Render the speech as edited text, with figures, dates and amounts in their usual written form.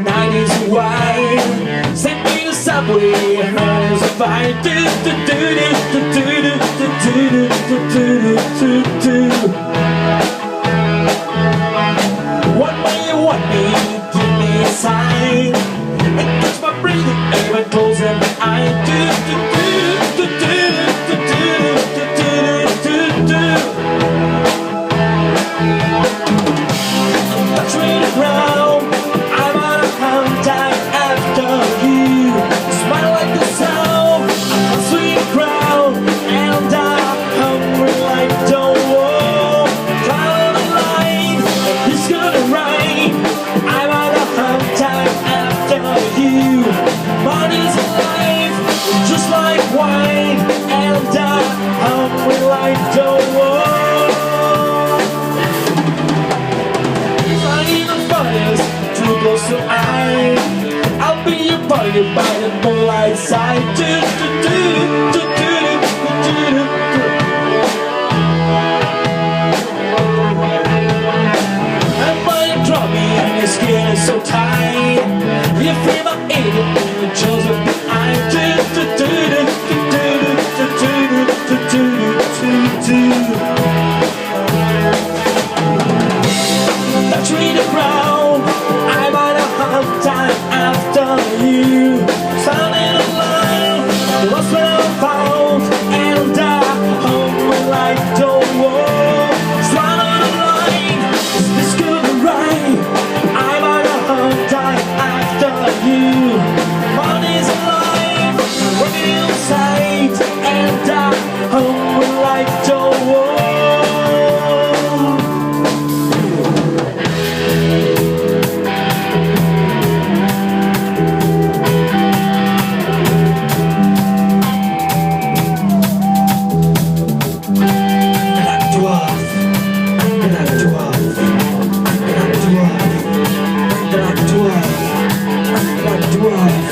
night is wide. Send me the subway, heart is a fight. What way you want me? Give me a sign. And catch my breathing, even closing my eyes. Touch me the ground, I'm on a contact after you. Smile like the sound, a sweet crowd, and I'm hungry like the wall. Cloud the line, it's gonna rain. I'm on a contact after you. Money's alive, just like wine, and I'm hungry like the wall. Too close to I'll be your buddy by the moonlight side. And when you draw me and your skin is so tight, you feel my ache and the chills of the eye. Touch me the ground, I'm on a hard time after you. Sounding alive, lost when I'm found, and I'm hungry like the wall. Swallow the line, is this good or right? I'm on a hard time after you. Money's alive, working inside, and I'm hungry like the wall. Dwarf.